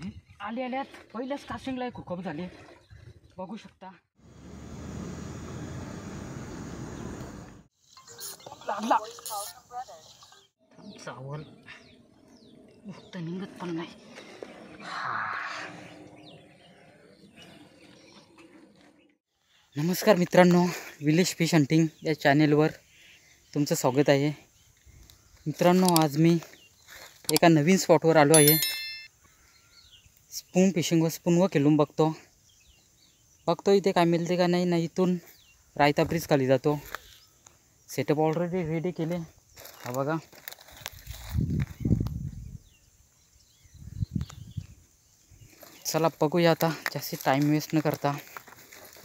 पाणी आले आल्यात पहिल्याच कास्टिंगला एक हुकअप झाले, बघू शकता. लागला चावल फक्त निघत पण नाही. नमस्कार मित्रांनो, विलेज फिश हंटिंग या चॅनेलवर तुमचं स्वागत आहे. मित्रांनो, आज मी एका नवीन स्पॉटवर आलो आहे. स्पून फिशिंग व स्पूनवर खेळून बघतो इथे काय मिळते का नाही. नाही इथून रायता ब्रिज खाली जातो. सेटअप ऑलरेडी रेडी केले, हा बघा. चला बघूया आता, जास्त टाईम वेस्ट न करता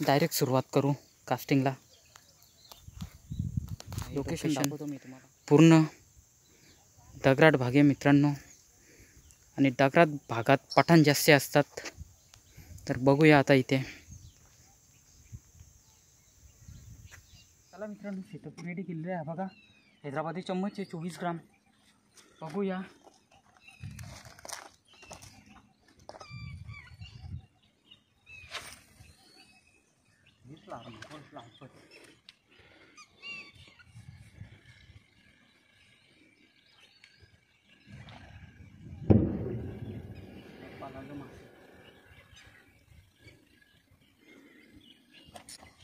डायरेक्ट सुरुवात करू कास्टिंगला. लोकेशन दाखवतो मी तुम्हाला. पूर्ण दगडाळ भाग आहे मित्रांनो, आणि दगडाळ भागात पठाण जास्त असतात. तर बघूया आता इथे. चला मित्रांनो, सेटअप रेडी केलेलं आहे बघा. हैदराबादी चम्मच 24 ग्राम. बघूया.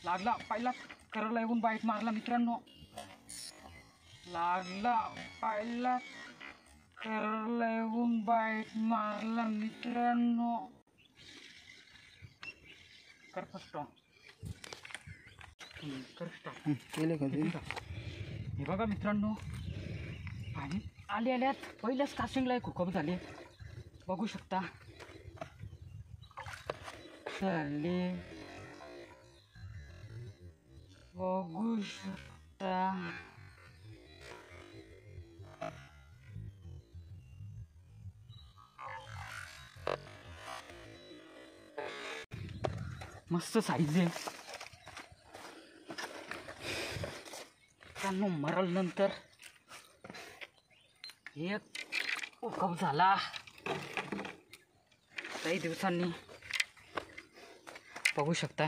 लागला पहिला करला येऊन बाईट मारला मित्रांनो. लागला पहिला करला येऊन बाईट मारला मित्रांनो. कर फस्ट केले का हे बघा मित्रांनो. पाणी आले आल्यात पहिल्याच कास्टिंगला एक हुकअप झाले, बघू शकता. चालले बघू शकता. मस्त साईज आहे मित्रांनो. मरल नंतर एक हुकअप झाला काही दिवसांनी, बघू शकता.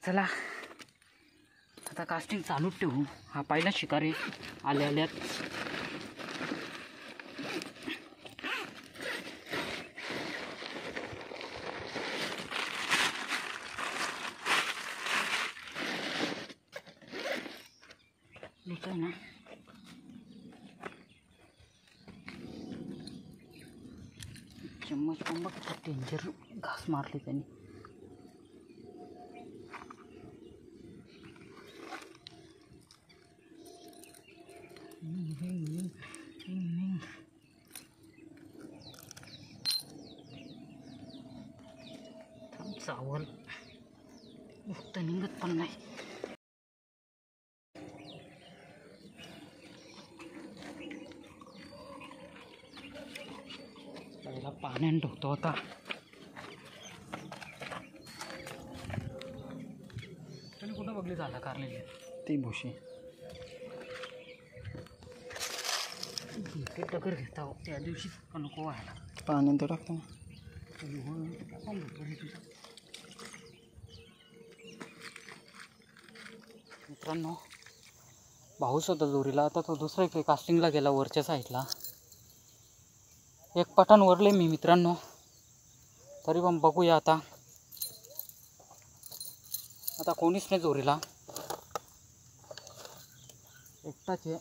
चला आता कास्टिंग चालूच ठेवू. हा पहिला शिकार आहे आल्या आल्यात. ना चम्मच पण बघ, डेंजर घास मारली त्यांनी. चावल फक्त निघत पण नाही. पहिला पाण्याने ढोकतो होता. त्याने कुठं बघली झाला कारलेली ती भुशी. ते टकर घेता त्या दिवशी पण नको व्हायला. पाण्यात तर टाकतो मित्रांनो. भाऊच होता जोरीला, आता तो दुसऱ्या इकडे कास्टिंगला गेला वरच्या साईडला. एक पठाण वरले मी मित्रांनो, तरी पण बघूया आता. आता कोणीच नाही जोरीला, एकटाच आहे.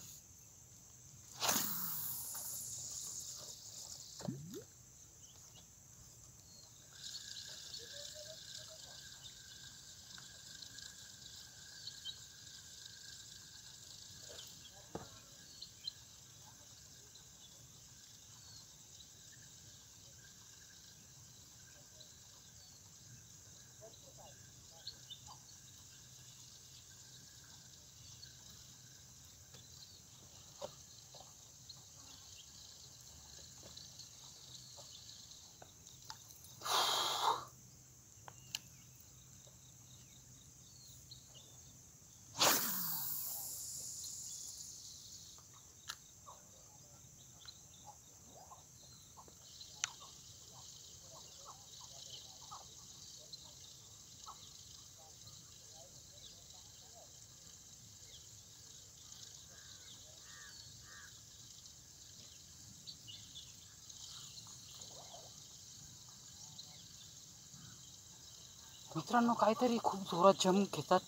मित्रांनो काहीतरी खूप जोरात जम घेतात,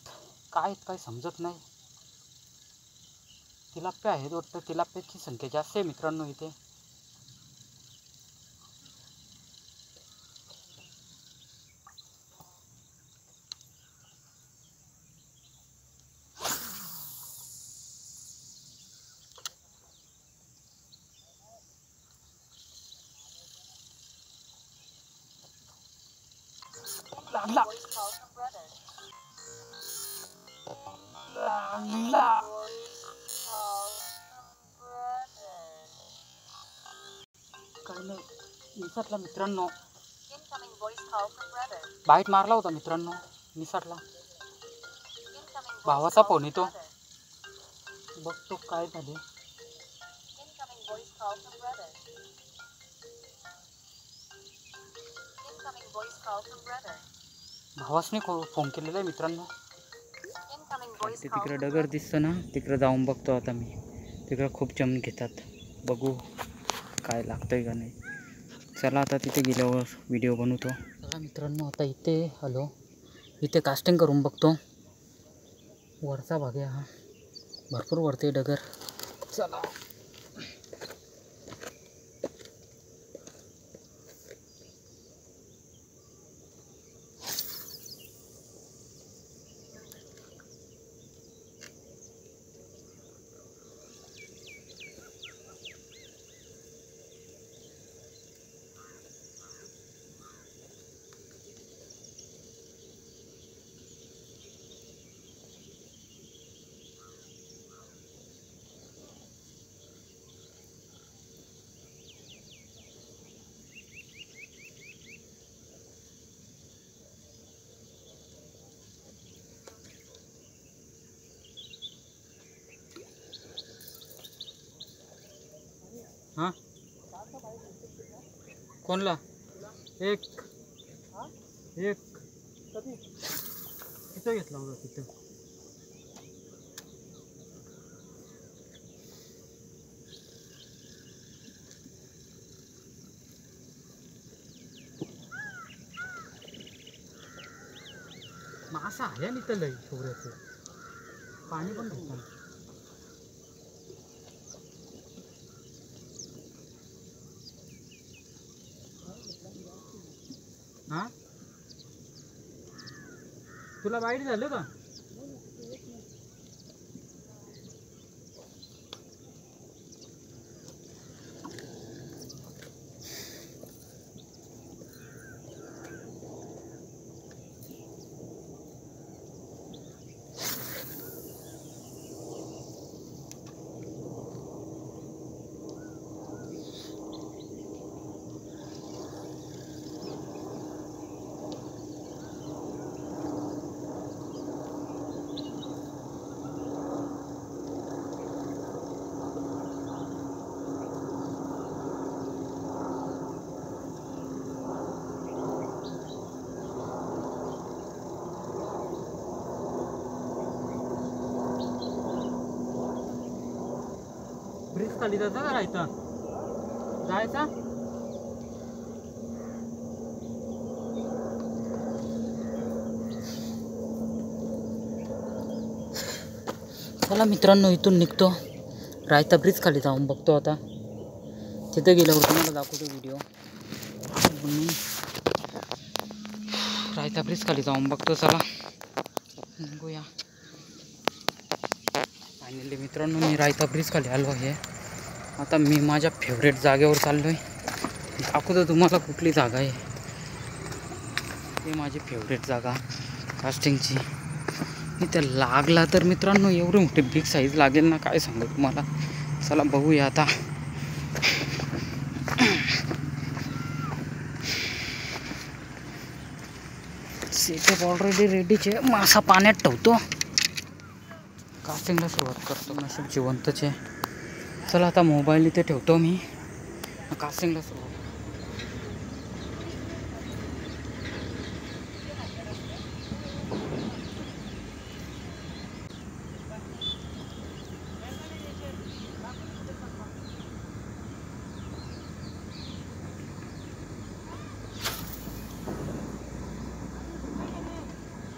काय समजत नाही. तिलाप्या आहेत वाटतं, तिलाप्याची संख्या जास्त आहे मित्रांनो इथे. लागला लागला काय नाही निसटला मित्रांनो. बाईट मारला होता मित्रांनो, निसटला. भावाचा फोन येतो, बघतो काय झाले. भावासने फोन केलेला आहे मित्रांनो. तिकडे डगर दिसतं ना, तिकडे जाऊन बघतो आता मी. तिकडे खूप जम घेतात, बघू काय लागतंय का नाही. चला आता तिथे गेल्यावर व्हिडिओ बनवतो. चला मित्रांनो आता इथे आलो, इथे कास्टिंग करून बघतो. वरचा भाग आहे हा, भरपूर वरते डगर. चला हां कोणला एक तिथं घेतला होता तिथं. मासा आहे आणि इथं लई खोबऱ्याचं पाणी पण घेतलं. हां तुला बाईट झालं का? ब्रिज खाली जायचा का राहायचा जायचा. चला मित्रांनो इथून निघतो, रायता ब्रिज खाली जाऊन बघतो. आता तिथे गेल्यावर तुम्हाला दाखवतो व्हिडिओ. मी रायता ब्रिज खाली जाऊन बघतो. चला बघूया. फायनली मित्रांनो मी रायता ब्रिज खाली आलो आहे. आता मी माझ्या फेवरेट जागेवर चाललो आहे. दाखवतो तुम्हाला कुठली जागा आहे. हे माझी फेवरेट जागा कास्टिंगची. इथे लागला तर मित्रांनो एवढी मोठी बिग साईज लागेल ना, काय सांगू तुम्हाला. चला बघूया आता. सेटअप ऑलरेडी रेडीचे. मासा पाण्यात ठेवतो, कास्टिंगला सुरुवात करतो. नशीब जिवंतच आहे. चला आता मोबाईल इथे ठेवतो मी, कास्टिंगला सुरुवात.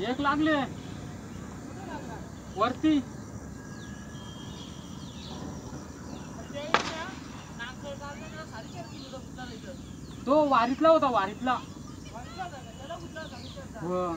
एक लागले वरती. तो वारीतला होता, वारीतला. हो.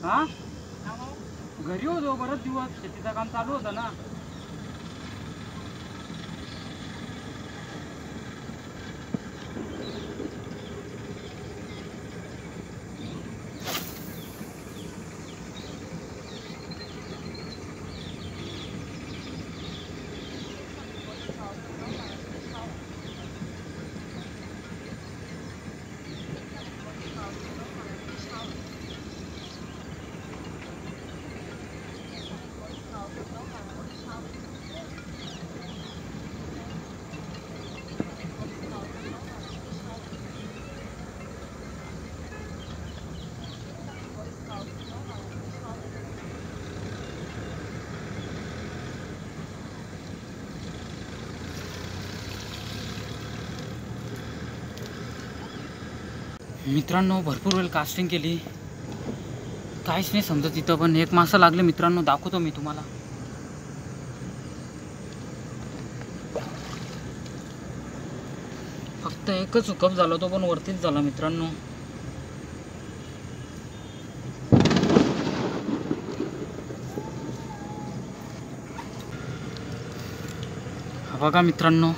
हा घरी होतो बरंच दिवस, शेतीचं काम चालू होतं ना. मित्रांनो भरपूर वेळ कास्टिंग केली, काहीच नाही समजत तिथं. पण एक मासा लागले मित्रांनो, दाखवतो मी तुम्हाला. फक्त एकच हुकअप झाला, तो पण वरतीच झाला मित्रांनो. हा बघा मित्रांनो,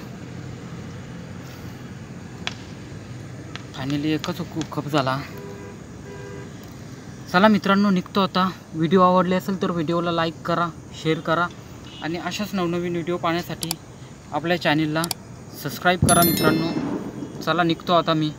फायनली एकच हुकअप झाला. चला मित्रांनो निघतो आता. व्हिडिओ आवडले असेल तर व्हिडिओला लाईक करा, शेअर करा आणि अशाच नवनवीन व्हिडिओ पाहण्यासाठी आपल्या चॅनलला सबस्क्राईब करा मित्रांनो. चला निघतो आता मी.